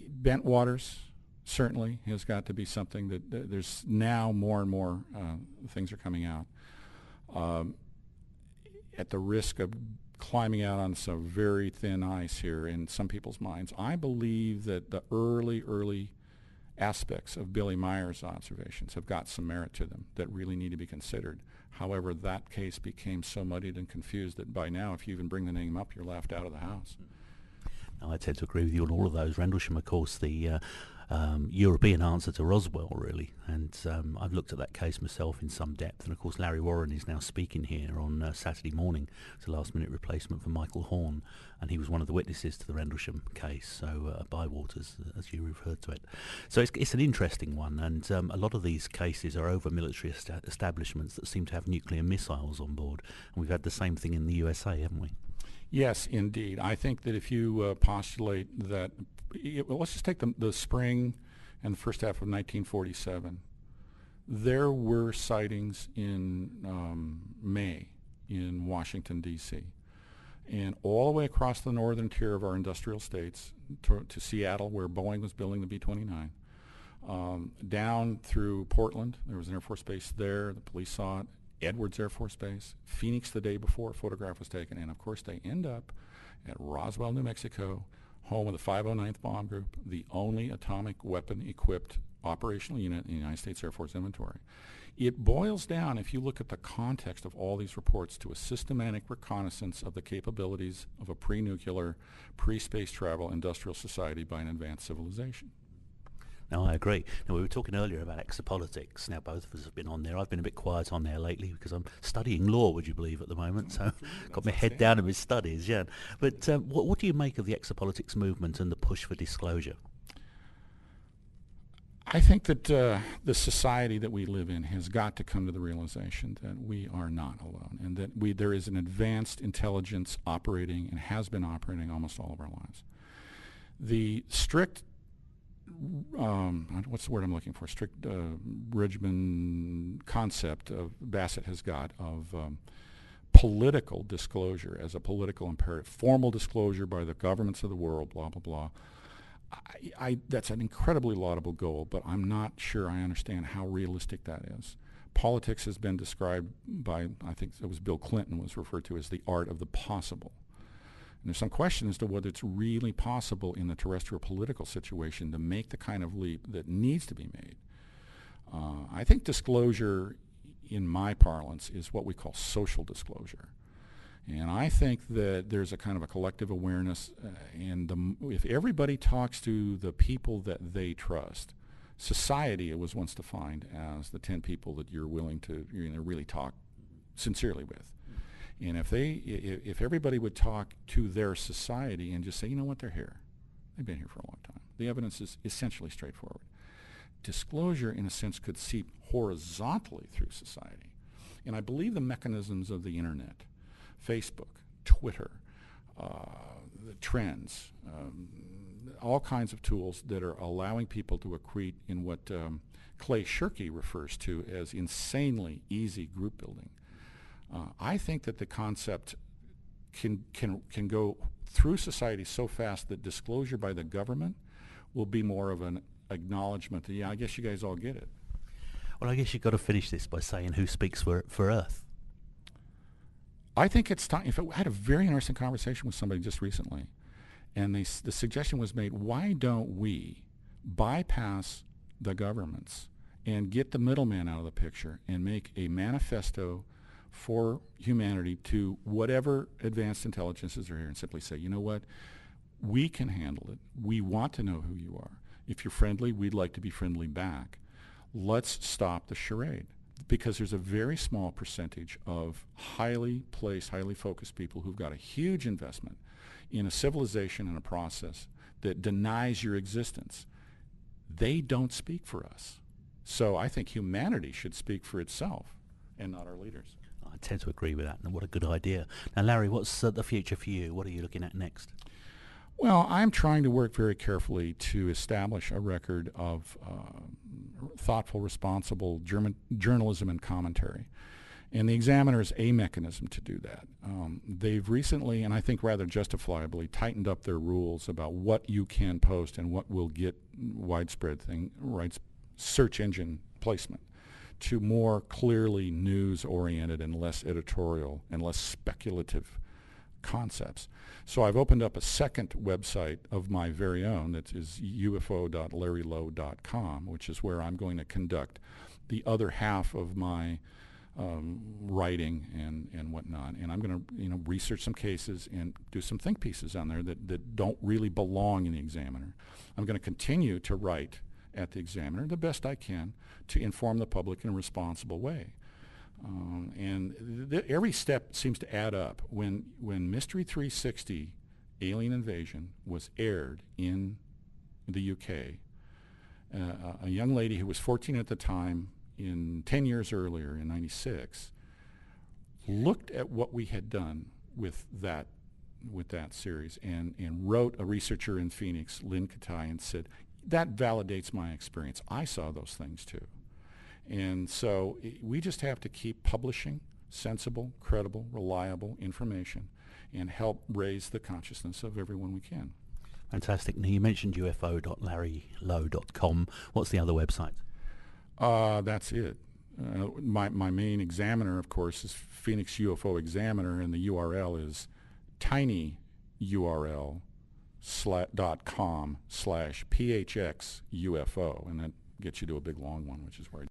Bent waters certainly has got to be something that there's now more and more things are coming out. At the risk of climbing out on some very thin ice here in some people's minds, I believe that the early aspects of Billy Meyer's observations have got some merit to them that really need to be considered. However, that case became so muddied and confused that by now, if you even bring the name up, you're laughed out of the house. No, I tend to agree with you on all of those. Rendlesham, of course, the European answer to Roswell, really. And I've looked at that case myself in some depth. And, of course, Larry Warren is now speaking here on Saturday morning. It's a last-minute replacement for Michael Horn. And he was one of the witnesses to the Rendlesham case, so Bywaters, as you referred to it. So it's an interesting one. And a lot of these cases are over military establishments that seem to have nuclear missiles on board. And we've had the same thing in the USA, haven't we? Yes, indeed. I think that if you postulate that, let's just take the spring and the first half of 1947. There were sightings in May in Washington, D.C., and all the way across the northern tier of our industrial states to Seattle, where Boeing was building the B-29, down through Portland. There was an Air Force base there. The police saw it. Edwards Air Force Base, Phoenix the day before a photograph was taken, and of course they end up at Roswell, New Mexico, home of the 509th Bomb Group, the only atomic weapon-equipped operational unit in the United States Air Force inventory. It boils down, if you look at the context of all these reports, to a systematic reconnaissance of the capabilities of a pre-nuclear, pre-space travel industrial society by an advanced civilization. No, I agree. Now, we were talking earlier about exopolitics. Now, both of us have been on there. I've been a bit quiet on there lately because I'm studying law, would you believe, at the moment. So got my head down in my studies, yeah. But what do you make of the exopolitics movement and the push for disclosure? I think that the society that we live in has got to come to the realization that we are not alone and that there is an advanced intelligence operating and has been operating almost all of our lives. The strict what's the word I'm looking for? Strict regimen concept of Bassett has got of political disclosure as a political imperative, formal disclosure by the governments of the world, blah, blah, blah. That's an incredibly laudable goal, but I'm not sure I understand how realistic that is. Politics has been described by, I think it was Bill Clinton was referred to as the art of the possible. And there's some question as to whether it's really possible in the terrestrial political situation to make the kind of leap that needs to be made. I think disclosure, in my parlance, is what we call social disclosure. And I think that there's a kind of a collective awareness, if everybody talks to the people that they trust, society it was once defined as the 10 people that you're willing to really talk sincerely with. And if everybody would talk to their society and just say, you know what, they're here. They've been here for a long time. The evidence is essentially straightforward. Disclosure, in a sense, could seep horizontally through society. And I believe the mechanisms of the internet, Facebook, Twitter, the trends, all kinds of tools that are allowing people to accrete in what Clay Shirky refers to as insanely easy group building. I think that the concept can go through society so fast that disclosure by the government will be more of an acknowledgement that, yeah, I guess you guys all get it. Well, I guess you've got to finish this by saying who speaks for Earth. I think it's time. I had a very interesting conversation with somebody just recently, and the suggestion was made, why don't we bypass the governments and get the middleman out of the picture and make a manifesto for humanity to whatever advanced intelligences are here and simply say, you know what, we can handle it. We want to know who you are. If you're friendly, we'd like to be friendly back. Let's stop the charade, because there's a very small percentage of highly placed, highly focused people who've got a huge investment in a civilization and a process that denies your existence. They don't speak for us. So I think humanity should speak for itself and not our leaders. I tend to agree with that, and what a good idea. Now, Larry, what's the future for you? What are you looking at next? Well, I'm trying to work very carefully to establish a record of thoughtful, responsible journalism and commentary. And the Examiner is a mechanism to do that. They've recently, and I think rather justifiably, tightened up their rules about what you can post and what will get widespread search engine placement to more clearly news-oriented and less editorial and less speculative concepts. So I've opened up a second website of my very own that is ufo.larrylowe.com, which is where I'm going to conduct the other half of my writing and whatnot. And I'm going to research some cases and do some think pieces on there that don't really belong in the Examiner. I'm going to continue to write at the Examiner the best I can to inform the public in a responsible way. Every step seems to add up. When Mystery 360, Alien Invasion, was aired in the UK, a young lady who was 14 at the time, 10 years earlier, in 96, looked at what we had done with that series and wrote a researcher in Phoenix, Lynn Katai, and said, that validates my experience. I saw those things too. And so we just have to keep publishing sensible, credible, reliable information and help raise the consciousness of everyone we can. Fantastic. Now, you mentioned ufo.larrylowe.com. What's the other website? That's it. My main Examiner, of course, is Phoenix UFO Examiner, and the URL is tinyurl.com/phxufo, and that gets you to a big long one, which is where